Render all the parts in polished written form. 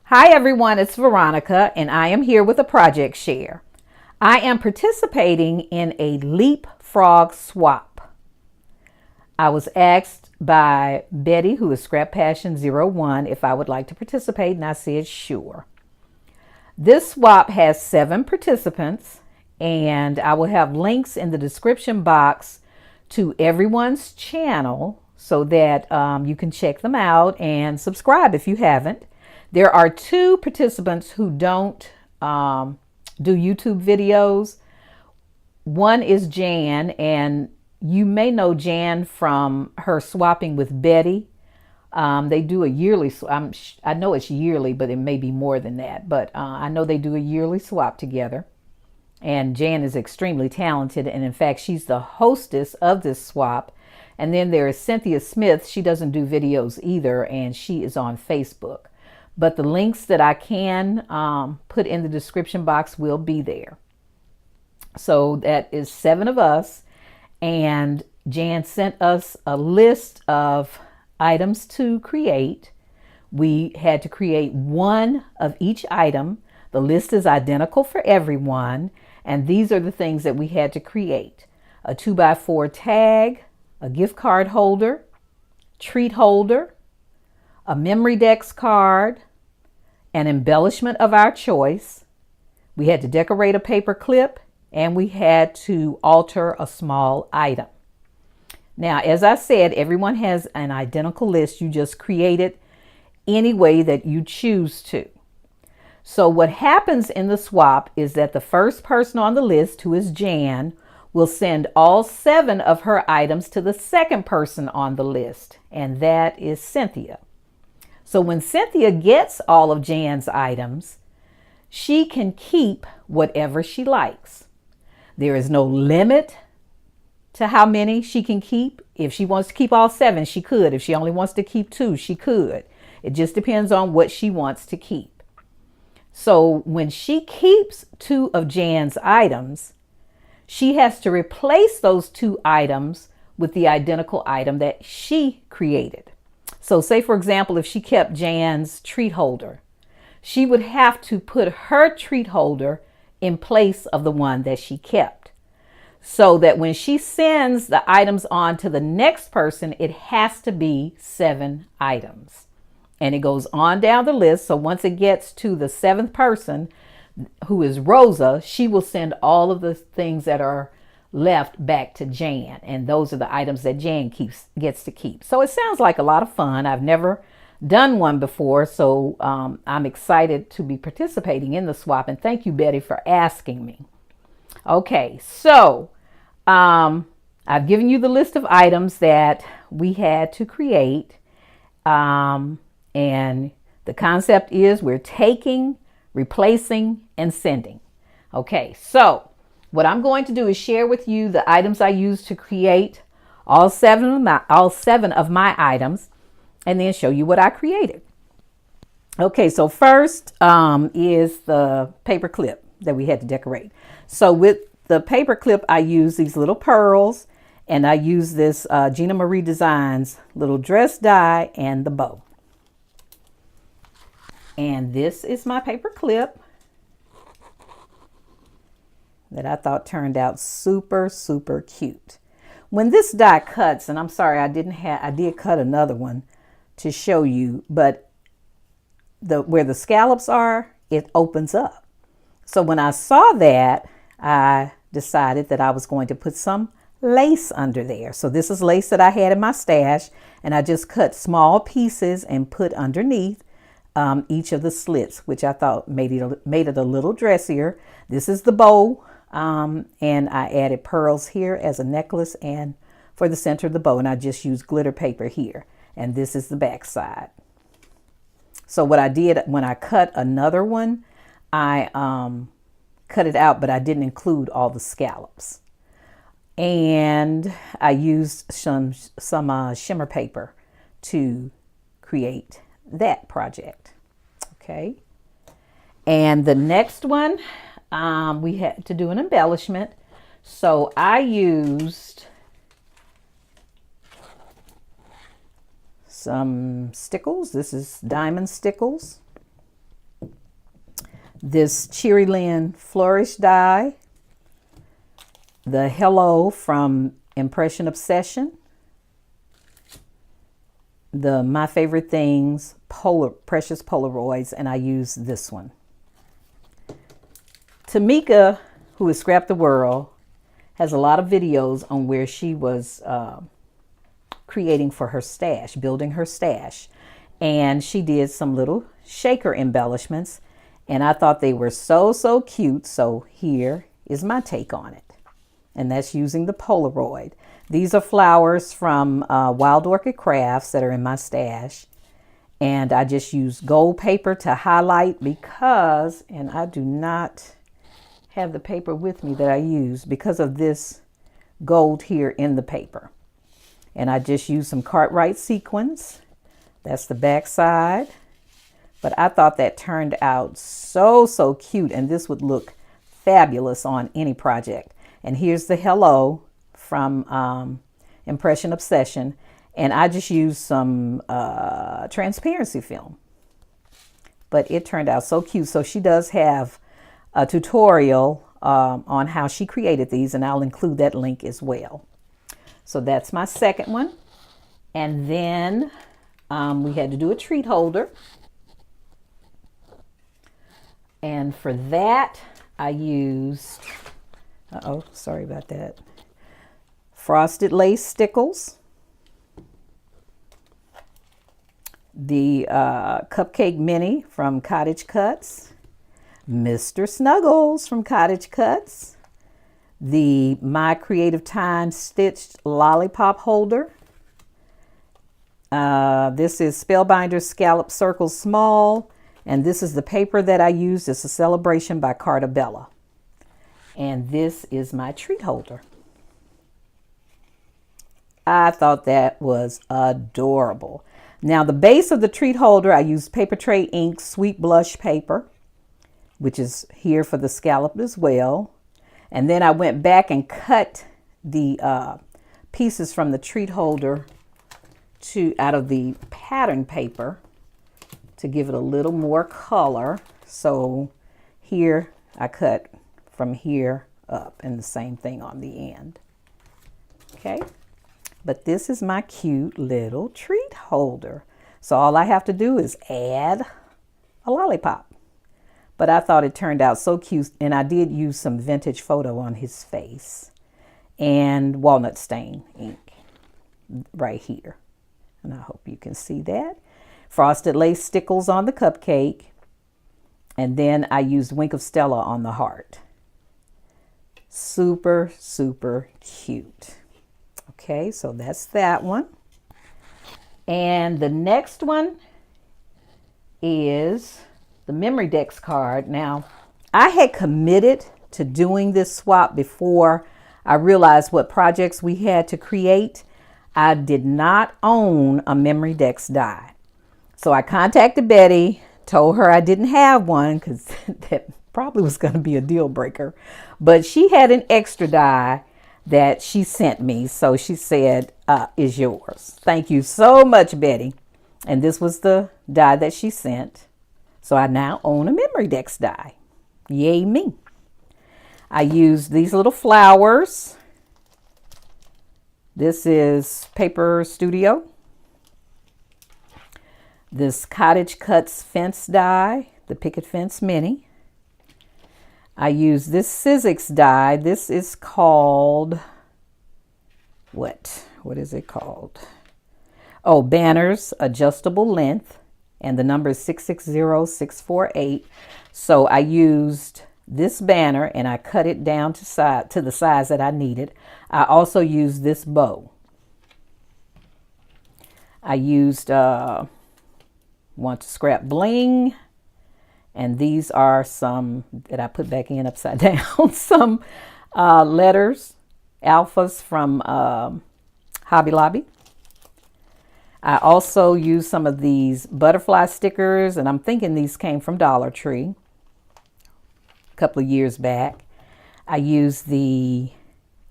Hi everyone, it's Veronica and I am here with a project share. I am participating in a leapfrog swap. I was asked by Betty, who is Scrap Passion 01, if I would like to participate, and I said sure. This swap has 7 participants, and I will have links in the description box to everyone's channel so that you can check them out and subscribe if you haven't. There are 2 participants who don't do YouTube videos. One is Jan, and you may know Jan from her swapping with Betty. They do a yearly, I know it's yearly, but it may be more than that. But I know they do a yearly swap together. And Jan is extremely talented. And in fact, she's the hostess of this swap. And then there is Cynthia Smith. She doesn't do videos either, and she is on Facebook. But the links that I can put in the description box will be there. So that is 7 of us. And Jan sent us a list of items to create. We had to create 1 of each item. The list is identical for everyone. And these are the things that we had to create: a 2x4 tag, a gift card holder, treat holder, a memory dex card, an embellishment of our choice. We had to decorate a paper clip, and we had to alter a small item. Now, as I said, everyone has an identical list. You just create it any way that you choose to. So what happens in the swap is that the first person on the list, who is Jan, will send all 7 of her items to the second person on the list, and that is Cynthia. So when Cynthia gets all of Jan's items, she can keep whatever she likes. There is no limit to how many she can keep. If she wants to keep all 7, she could. If she only wants to keep 2, she could. It just depends on what she wants to keep. So when she keeps 2 of Jan's items, she has to replace those 2 items with the identical item that she created. So say, for example, if she kept Jan's treat holder, she would have to put her treat holder in place of the one that she kept, so that when she sends the items on to the next person, it has to be 7 items. And it goes on down the list. So once it gets to the 7th person, who is Rosa, she will send all of the things that are left back to Jan. And those are the items that Jan gets to keep. So it sounds like a lot of fun. I've never done one before, so I'm excited to be participating in the swap. And thank you, Betty, for asking me. Okay, so I've given you the list of items that we had to create. And the concept is we're taking, replacing, and sending. Okay, so what I'm going to do is share with you the items I used to create all 7 of my items, and then show you what I created. Okay, so first is the paper clip that we had to decorate. So with the paper clip, I use these little pearls, and I use this Gina Marie Designs little dress die and the bow. And this is my paper clip that I thought turned out super, super cute. When this die cuts, and I'm sorry, I did cut another one to show you, but where the scallops are, it opens up. So when I saw that, I decided that I was going to put some lace under there. So this is lace that I had in my stash, and I just cut small pieces and put underneath each of the slits, which I thought made it a little dressier. This is the bow, and I added pearls here as a necklace and for the center of the bow, and I just used glitter paper here. And this is the back side. So what I did when I cut another one, I cut it out, but I didn't include all the scallops. And I used some shimmer paper to create that project. Okay. And the next one, we had to do an embellishment. So I used some stickles. This is diamond stickles. this Cherry Lynn Flourish die, the Hello from Impression Obsession, the My Favorite Things Precious Polaroids, and I use this one. Tamika, who has Scrap the World, has a lot of videos on where she was creating for her stash, building her stash. And she did some little shaker embellishments. And I thought they were so cute. So here is my take on it. And that's using the Polaroid. These are flowers from Wild Orchid Crafts that are in my stash. And I just use gold paper to highlight because, and I do not have the paper with me that I use because of this gold here in the paper. And I just use some Cartwright sequins. That's the back side. But I thought that turned out so cute, and this would look fabulous on any project. And here's the Hello from Impression Obsession. And I just used some transparency film. But it turned out so cute. So she does have a tutorial on how she created these, and I'll include that link as well. So that's my second one. And then we had to do a treat holder. And for that, I used, sorry about that, Frosted Lace Stickles, the Cupcake Mini from Cottage Cuts, Mr. Snuggles from Cottage Cuts, the My Creative Time Stitched Lollipop Holder. This is Spellbinder Scallop Circle Small, and this is the paper that I used. It's a Celebration by Carta Bella. And this is my treat holder. I thought that was adorable. Now the base of the treat holder, I used Paper Tray Ink Sweet Blush paper, which is here for the scallop as well. And then I went back and cut the pieces from the treat holder out of the pattern paper to give it a little more color. So here I cut from here up, and the same thing on the end. Okay, but this is my cute little treat holder. So all I have to do is add a lollipop. But I thought it turned out so cute, and I did use some vintage photo on his face and walnut stain ink right here. And I hope you can see that. Frosted Lace Stickles on the cupcake. And then I used Wink of Stella on the heart. Super cute. Okay, so that's that one. And the next one is the Memorydex card. Now, I had committed to doing this swap before I realized what projects we had to create. I did not own a Memorydex die. So I contacted Betty, told her I didn't have one because that probably was going to be a deal breaker. But she had an extra die that she sent me. So she said, is yours. Thank you so much, Betty. And this was the die that she sent. So I now own a Memorydex die. Yay me. I used these little flowers. This is Paper Studio. This Cottage Cuts fence die, the Picket Fence Mini. I use this Sizzix die. This is called, what is it called? Oh, Banners Adjustable Length. And the number is 660648. So I used this banner and I cut it down to the size that I needed. I also used this bow. I used Want to Scrap Bling. And these are some that I put back in upside down. Some letters, alphas from Hobby Lobby. I also used some of these butterfly stickers, and I'm thinking these came from Dollar Tree a couple of years back. I used the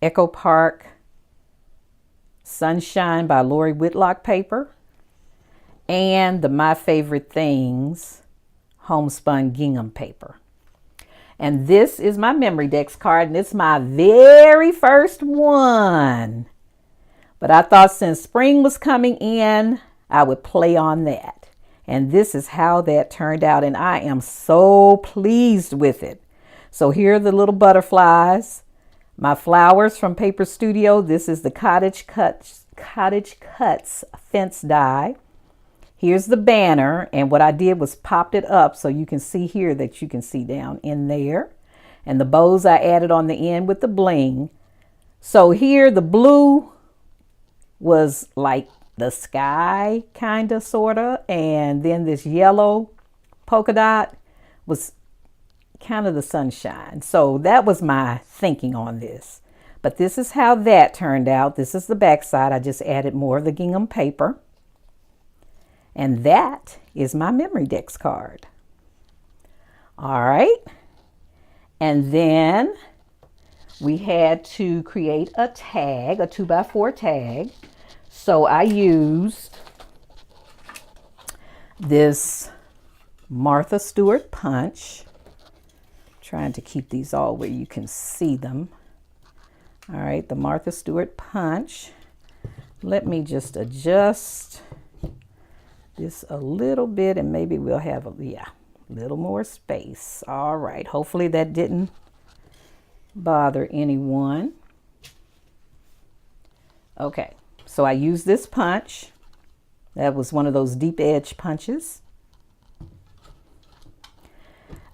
Echo Park Sunshine by Lori Whitlock paper and the My Favorite Things homespun gingham paper. And this is my Memorydex card, and it's my very first one. But I thought since spring was coming in, I would play on that. And this is how that turned out, and I am so pleased with it. So here are the little butterflies. My flowers from Paper Studio. This is the Cottage Cuts fence die. Here's the banner, and what I did was popped it up so you can see here that you can see down in there. And the bows I added on the end with the bling. So here the blue was like the sky, kind of, sort of, and then this yellow polka dot was kind of the sunshine. So that was my thinking on this. But this is how that turned out. This is the back side. I just added more of the gingham paper. And that is my Memorydex card. All right. And then we had to create a tag, a 2x4 tag. So I used this Martha Stewart punch. Trying to keep these all where you can see them. All right, the Martha Stewart punch. Let me just adjust this a little bit, and maybe we'll have a little more space. All right, hopefully that didn't bother anyone. Okay, so I used this punch. That was one of those deep edge punches.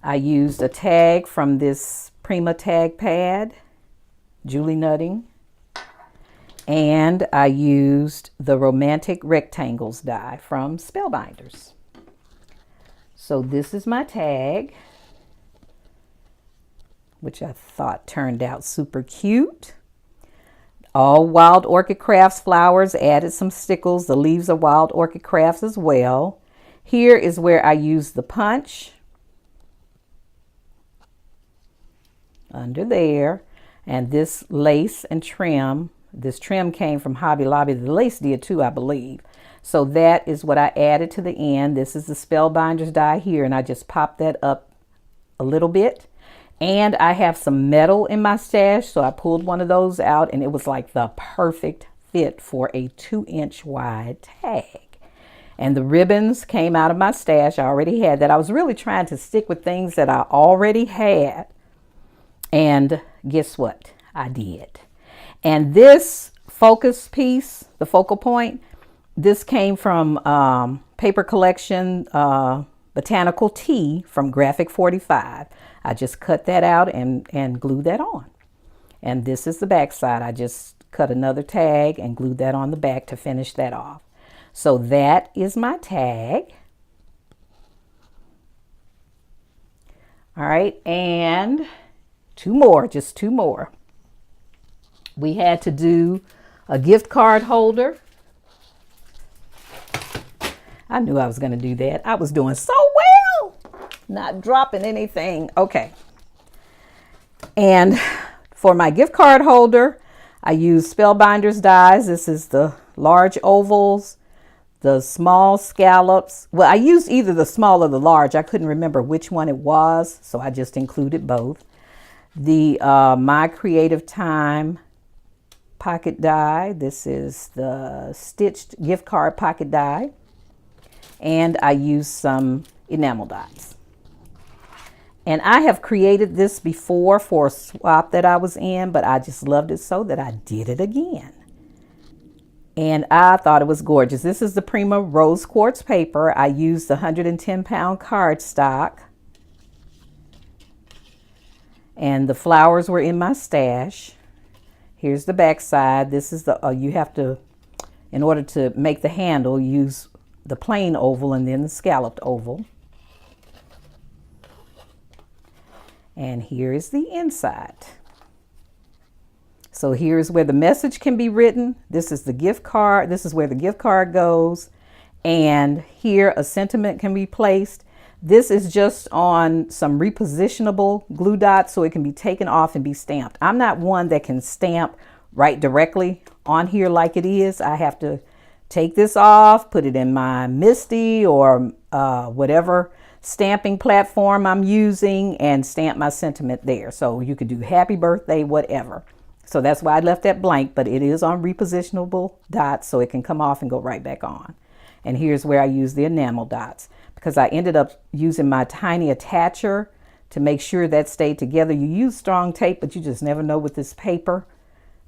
I used a tag from this Prima tag pad, Julie Nutting. And I used the Romantic Rectangles die from Spellbinders. So this is my tag, which I thought turned out super cute. All Wild Orchid Crafts flowers, added some stickles. The leaves are Wild Orchid Crafts as well. Here is where I used the punch. Under there. And this lace and trim. This trim came from Hobby Lobby. The lace did too, I believe. So that is what I added to the end. This is the Spellbinders die here, and I just popped that up a little bit. And I have some metal in my stash, so I pulled one of those out, and it was like the perfect fit for a 2-inch wide tag. And the ribbons came out of my stash. I already had that. I was really trying to stick with things that I already had. And guess what? I did. And this focus piece, the focal point, this came from Paper Collection Botanical Tea from Graphic 45. I just cut that out and glued that on. And this is the back side. I just cut another tag and glued that on the back to finish that off. So that is my tag. All right, and just two more. We had to do a gift card holder. I knew I was going to do that. I was doing so well, not dropping anything. Okay. And for my gift card holder, I used Spellbinders dies. This is the large ovals, the small scallops. Well, I used either the small or the large. I couldn't remember which one it was, so I just included both. The My Creative Time pocket die. This is the stitched gift card pocket die. And I used some enamel dots. And I have created this before for a swap that I was in, but I just loved it so that I did it again. And I thought it was gorgeous. This is the Prima Rose Quartz paper. I used the 110-pound cardstock. And the flowers were in my stash. Here's the back side. This is the, you have to, in order to make the handle, use the plain oval and then the scalloped oval. And here is the inside. So here's where the message can be written. This is the gift card. This is where the gift card goes. And here a sentiment can be placed. This is just on some repositionable glue dots so it can be taken off and be stamped. I'm not one that can stamp right directly on here like it is. I have to take this off, put it in my Misty or whatever stamping platform I'm using, and stamp my sentiment there. So you could do happy birthday, whatever. So that's why I left that blank, but it is on repositionable dots, so it can come off and go right back on. And here's where I use the enamel dots, because I ended up using my tiny attacher to make sure that stayed together. You use strong tape, but you just never know with this paper,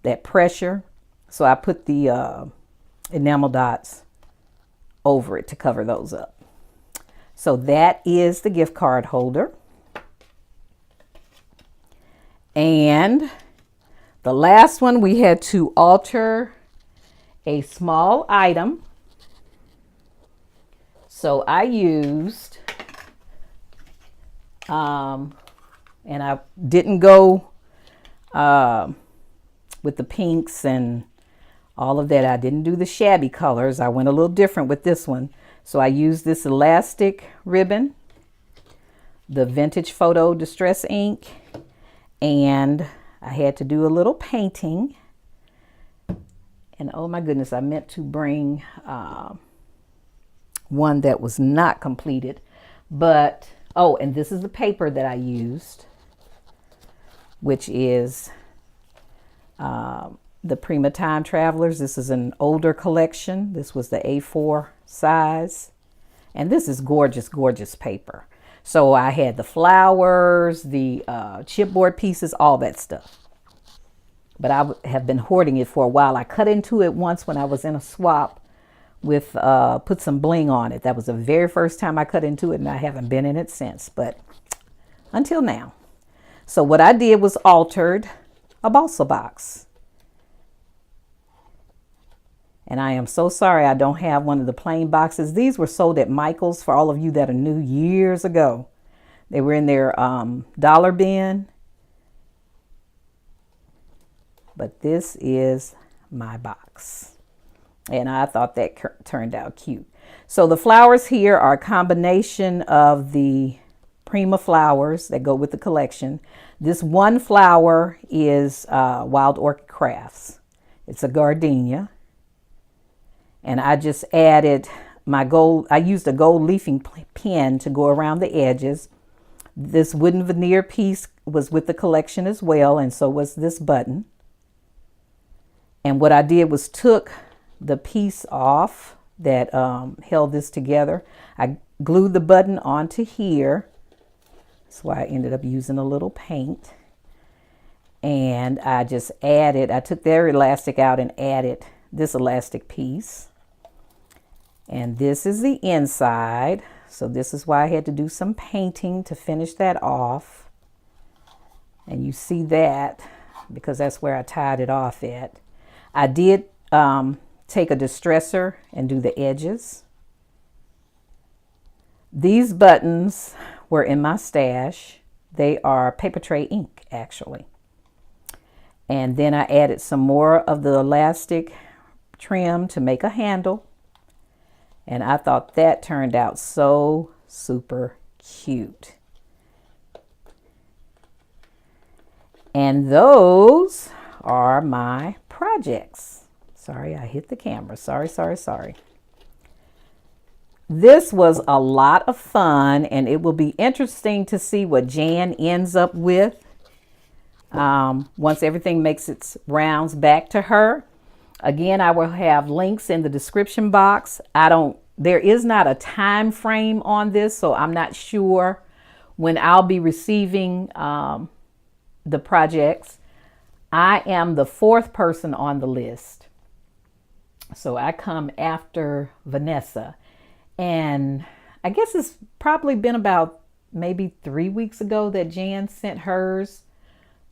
that pressure. So I put the enamel dots over it to cover those up. So that is the gift card holder. And the last one, we had to alter a small item. So I used, and I didn't go with the pinks and all of that. I didn't do the shabby colors. I went a little different with this one. So I used this elastic ribbon, the Vintage Photo Distress ink, and I had to do a little painting. And oh my goodness, I meant to bring one that was not completed. But, oh, and this is the paper that I used, which is the Prima Time Travelers. This is an older collection. This was the A4 size. And this is gorgeous, gorgeous paper. So I had the flowers, the chipboard pieces, all that stuff. But I have been hoarding it for a while. I cut into it once when I was in a swap with, put some bling on it. That was the very first time I cut into it, and I haven't been in it since, but until now. So what I did was altered a balsa box. And I am so sorry I don't have one of the plain boxes. These were sold at Michael's, for all of you that are new, years ago. They were in their dollar bin. But this is my box. And I thought that turned out cute. So the flowers here are a combination of the Prima flowers that go with the collection. This one flower is Wild Orchid Crafts. It's a gardenia. And I just added my gold, I used a gold leafing pen to go around the edges. This wooden veneer piece was with the collection as well, and so was this button. And what I did was took the piece off that held this together. I glued the button onto here. That's why I ended up using a little paint. And I just added, I took their elastic out and added this elastic piece. And this is the inside. So this is why I had to do some painting to finish that off. And you see that because that's where I tied it off at. I did take a distresser and do the edges. These buttons were in my stash. They are paper tray ink, actually. And then I added some more of the elastic trim to make a handle. And I thought that turned out so super cute. And those are my projects. Sorry, I hit the camera. Sorry. This was a lot of fun, and it will be interesting to see what Jan ends up with once everything makes its rounds back to her. Again, I will have links in the description box. There is not a time frame on this, so I'm not sure when I'll be receiving the projects. I am the 4th person on the list. So I come after Vanessa. And I guess it's probably been about maybe 3 weeks ago that Jan sent hers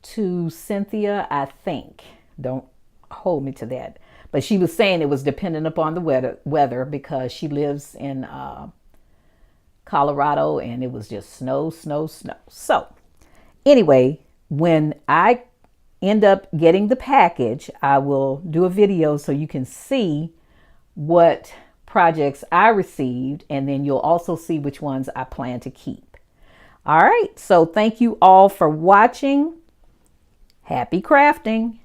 to Cynthia, I think. Don't hold me to that. But she was saying it was dependent upon the weather because she lives in Colorado and it was just snow. So anyway, when I end up getting the package, I will do a video so you can see what projects I received, and then you'll also see which ones I plan to keep. All right, so thank you all for watching. Happy crafting.